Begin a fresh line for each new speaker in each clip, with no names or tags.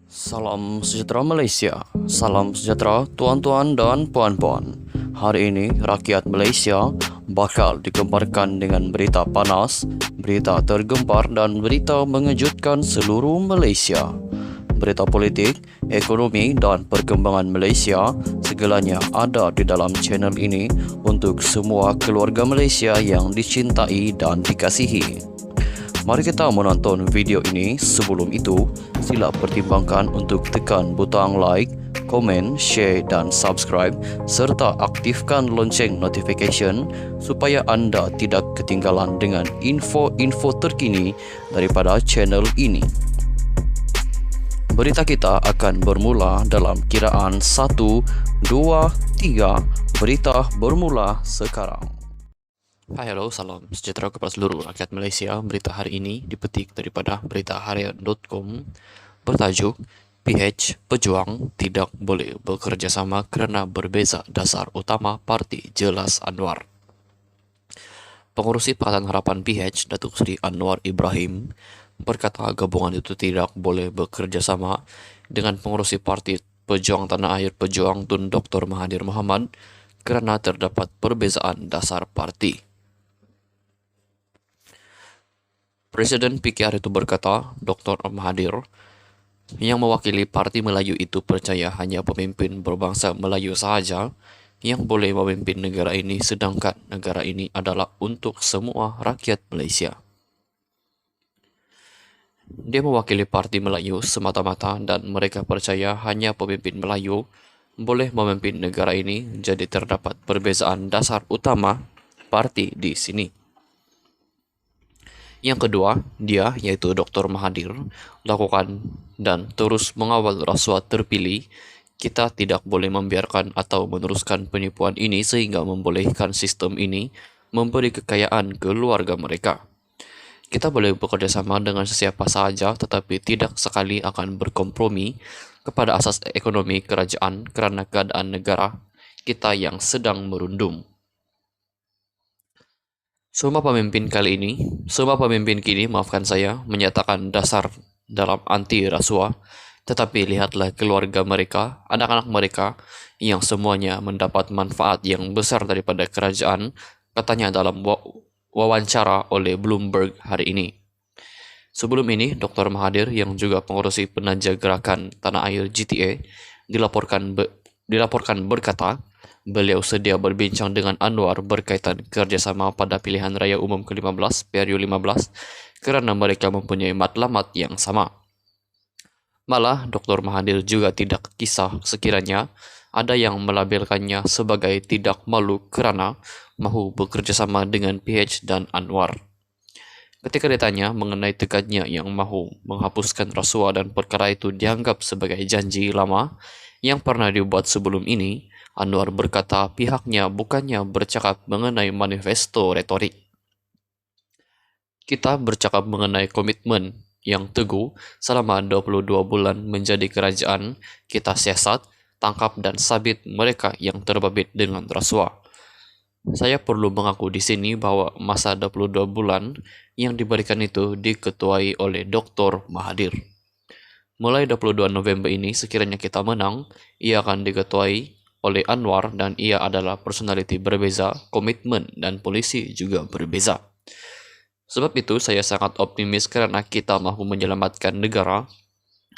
Salam sejahtera Malaysia. Salam sejahtera tuan-tuan dan puan-puan. Hari ini rakyat Malaysia bakal digemparkan dengan berita panas, berita tergempar dan berita mengejutkan seluruh Malaysia. Berita politik, ekonomi dan perkembangan Malaysia segalanya ada di dalam channel ini untuk semua keluarga Malaysia yang dicintai dan dikasihi. Mari kita menonton video ini. Sebelum itu, sila pertimbangkan untuk tekan butang like, komen, share dan subscribe serta aktifkan lonceng notification supaya anda tidak ketinggalan dengan info-info terkini daripada channel ini. Berita kita akan bermula dalam kiraan 1, 2, 3. Berita bermula sekarang. Hai, halo, salam sejahtera kepada seluruh rakyat Malaysia. Berita hari ini dipetik daripada beritaharian.com bertajuk PH Pejuang tidak boleh bekerjasama kerana berbeza dasar utama parti, jelas Anwar. Pengurusi Pakatan Harapan PH, Datuk Seri Anwar Ibrahim, berkata gabungan itu tidak boleh bekerjasama dengan pengurusi Parti Pejuang Tanah Air Pejuang Tun Dr. Mahathir Mohamad kerana terdapat perbezaan dasar parti. Presiden PKR itu berkata, Dr. Mahathir yang mewakili Parti Melayu itu percaya hanya pemimpin berbangsa Melayu sahaja yang boleh memimpin negara ini, sedangkan negara ini adalah untuk semua rakyat Malaysia. Dia mewakili Parti Melayu semata-mata dan mereka percaya hanya pemimpin Melayu boleh memimpin negara ini, jadi terdapat perbezaan dasar utama parti di sini. Yang kedua, dia, yaitu Dr. Mahathir, lakukan dan terus mengawal rasuah terpilih. Kita tidak boleh membiarkan atau meneruskan penipuan ini sehingga membolehkan sistem ini memberi kekayaan ke keluarga mereka. Kita boleh bekerjasama dengan sesiapa sahaja tetapi tidak sekali akan berkompromi kepada asas ekonomi kerajaan kerana keadaan negara kita yang sedang merundum. Semua pemimpin kini, menyatakan dasar dalam anti rasuah, tetapi lihatlah keluarga mereka, anak-anak mereka yang semuanya mendapat manfaat yang besar daripada kerajaan, katanya dalam wawancara oleh Bloomberg hari ini. Sebelum ini, Dr. Mahathir yang juga pengurusi penaja gerakan Tanah Air GTA dilaporkan berkata, beliau sedia berbincang dengan Anwar berkaitan kerjasama pada pilihan raya umum ke-15, PRU 15, kerana mereka mempunyai matlamat yang sama. Malah, Dr. Mahathir juga tidak kisah sekiranya ada yang melabelkannya sebagai tidak malu kerana mahu bekerjasama dengan PH dan Anwar. Ketika ditanya mengenai tekadnya yang mahu menghapuskan rasuah dan perkara itu dianggap sebagai janji lama yang pernah dibuat sebelum ini, Anwar berkata pihaknya bukannya bercakap mengenai manifesto retorik. Kita bercakap mengenai komitmen yang teguh selama 22 bulan menjadi kerajaan. Kita siasat, tangkap dan sabit mereka yang terbabit dengan rasuah. Saya perlu mengaku di sini bahwa masa 22 bulan yang diberikan itu diketuai oleh Dr. Mahathir. Mulai 22 November ini, sekiranya kita menang, ia akan diketuai oleh Anwar dan ia adalah personaliti berbeza, komitmen dan polisi juga berbeza. Sebab itu saya sangat optimis kerana kita mahu menyelamatkan negara.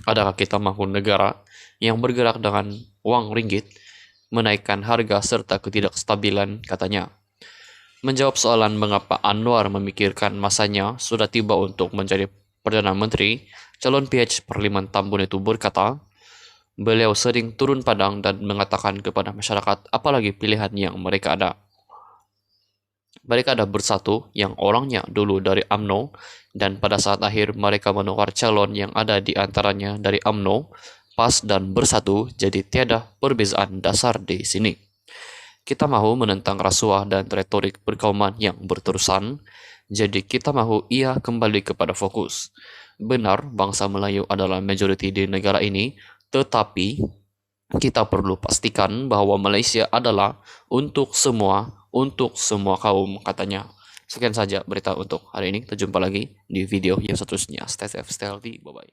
Adakah kita mahu negara yang bergerak dengan wang ringgit, menaikkan harga serta ketidakstabilan, katanya. Menjawab soalan mengapa Anwar memikirkan masanya sudah tiba untuk menjadi Perdana Menteri, calon PH Parlimen Tambun itu berkata, beliau sering turun padang dan mengatakan kepada masyarakat apalagi pilihan yang mereka ada. Mereka ada bersatu yang orangnya dulu dari UMNO dan pada saat akhir mereka menukar calon yang ada di antaranya dari UMNO, PAS dan bersatu, jadi tiada perbezaan dasar di sini. Kita mahu menentang rasuah dan retorik perkauman yang berterusan, jadi kita mahu ia kembali kepada fokus. Benar, bangsa Melayu adalah majoriti di negara ini, tetapi kita perlu pastikan bahawa Malaysia adalah untuk semua kaum, katanya. Sekian saja berita untuk hari ini. Kita jumpa lagi di video yang seterusnya. Stay safe, stay healthy. Bye-bye.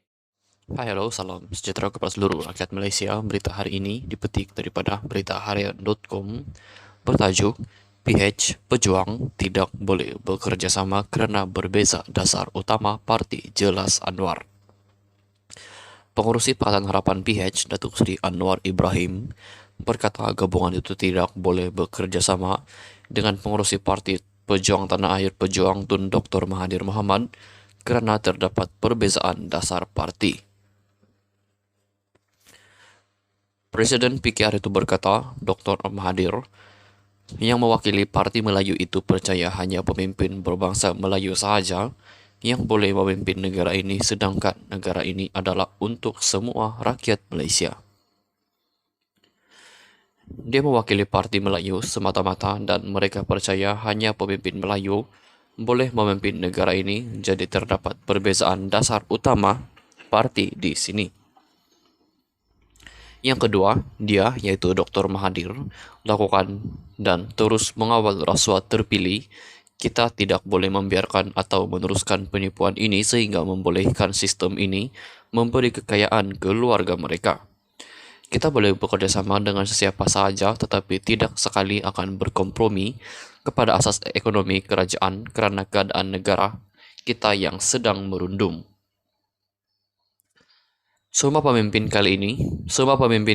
Hai, halo, salam sejahtera kepada seluruh rakyat Malaysia. Berita hari ini dipetik daripada beritaharian.com bertajuk PH Pejuang tidak boleh bekerja sama kerana berbeza dasar utama parti, jelas Anwar. Pengurusi Pakatan Harapan PH, Datuk Seri Anwar Ibrahim, berkata gabungan itu tidak boleh bekerja sama dengan pengurusi Parti Pejuang Tanah Air Pejuang Tun Dr. Mahathir Mohamad kerana terdapat perbezaan dasar parti. Presiden PKR itu berkata, Dr. Mahathir yang mewakili Parti Melayu itu percaya hanya pemimpin berbangsa Melayu sahaja yang boleh memimpin negara ini, sedangkan negara ini adalah untuk semua rakyat Malaysia. Dia mewakili Parti Melayu semata-mata dan mereka percaya hanya pemimpin Melayu boleh memimpin negara ini, jadi terdapat perbezaan dasar utama parti di sini. Yang kedua, dia, yaitu Dr. Mahathir, lakukan dan terus mengawal rasuah terpilih. Kita tidak boleh membiarkan atau meneruskan penipuan ini sehingga membolehkan sistem ini memberi kekayaan ke keluarga mereka. Kita boleh bekerja sama dengan sesiapa sahaja, tetapi tidak sekali akan berkompromi kepada asas ekonomi kerajaan kerana keadaan negara kita yang sedang merundum. Semua pemimpin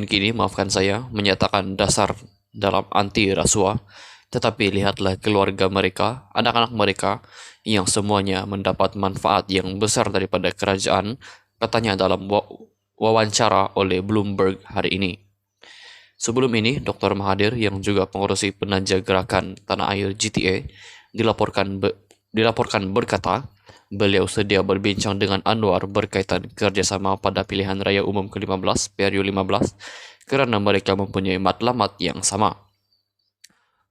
kini, maafkan saya, menyatakan dasar dalam anti rasuah, tetapi lihatlah keluarga mereka, anak-anak mereka, yang semuanya mendapat manfaat yang besar daripada kerajaan, katanya dalam wawancara oleh Bloomberg hari ini. Sebelum ini, Dr. Mahathir yang juga pengurusi penaja gerakan Tanah Air GTA dilaporkan berkata, beliau sedia berbincang dengan Anwar berkaitan kerjasama pada pilihan raya umum ke-15, PRU 15, kerana mereka mempunyai matlamat yang sama.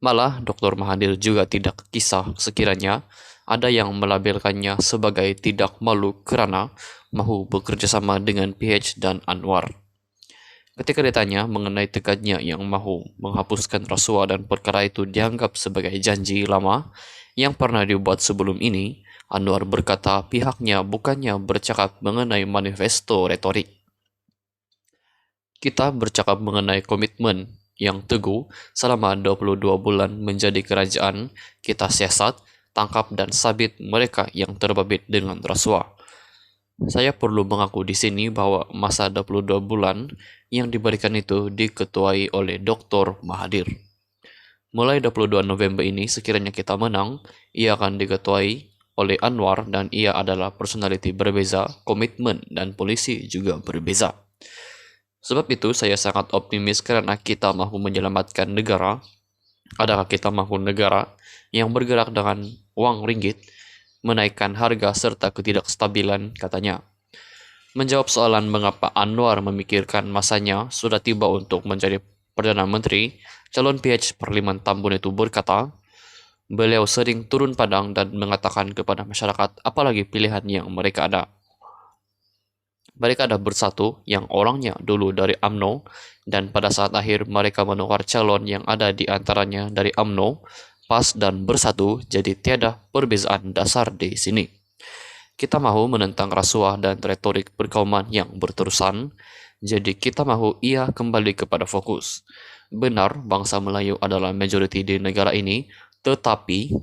Malah, Dr. Mahathir juga tidak kisah sekiranya ada yang melabelkannya sebagai tidak malu kerana mahu bekerjasama dengan PH dan Anwar. Ketika ditanya mengenai tekadnya yang mahu menghapuskan rasuah dan perkara itu dianggap sebagai janji lama yang pernah dibuat sebelum ini, Anwar berkata pihaknya bukannya bercakap mengenai manifesto retorik. Kita bercakap mengenai komitmen yang teguh selama 22 bulan menjadi kerajaan, kita siasat, tangkap dan sabit mereka yang terbabit dengan rasuah. Saya perlu mengaku di sini bahwa masa 22 bulan yang diberikan itu diketuai oleh Dr. Mahathir. Mulai 22 November ini, sekiranya kita menang, ia akan diketuai oleh Anwar dan ia adalah personaliti berbeza, komitmen dan polisi juga berbeza. Sebab itu saya sangat optimis kerana kita mahu menyelamatkan negara. Adakah kita mahu negara yang bergerak dengan wang ringgit, menaikkan harga serta ketidakstabilan, katanya. Menjawab soalan mengapa Anwar memikirkan masanya sudah tiba untuk menjadi Perdana Menteri, calon PH Parlimen Tambun itu berkata, beliau sering turun padang dan mengatakan kepada masyarakat apalagi pilihan yang mereka ada. Mereka ada bersatu yang orangnya dulu dari UMNO dan pada saat akhir mereka menukar calon yang ada di antaranya dari UMNO, PAS dan bersatu, jadi tiada perbezaan dasar di sini. Kita mahu menentang rasuah dan retorik perkauman yang berterusan, jadi kita mahu ia kembali kepada fokus. Benar, bangsa Melayu adalah majoriti di negara ini, tetapi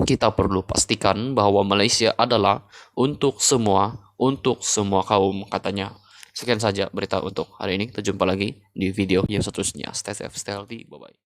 kita perlu pastikan bahwa Malaysia adalah untuk semua kaum, katanya. Sekian saja berita untuk hari ini. Kita jumpa lagi di video yang seterusnya. Stay safe, stay healthy. Bye-bye.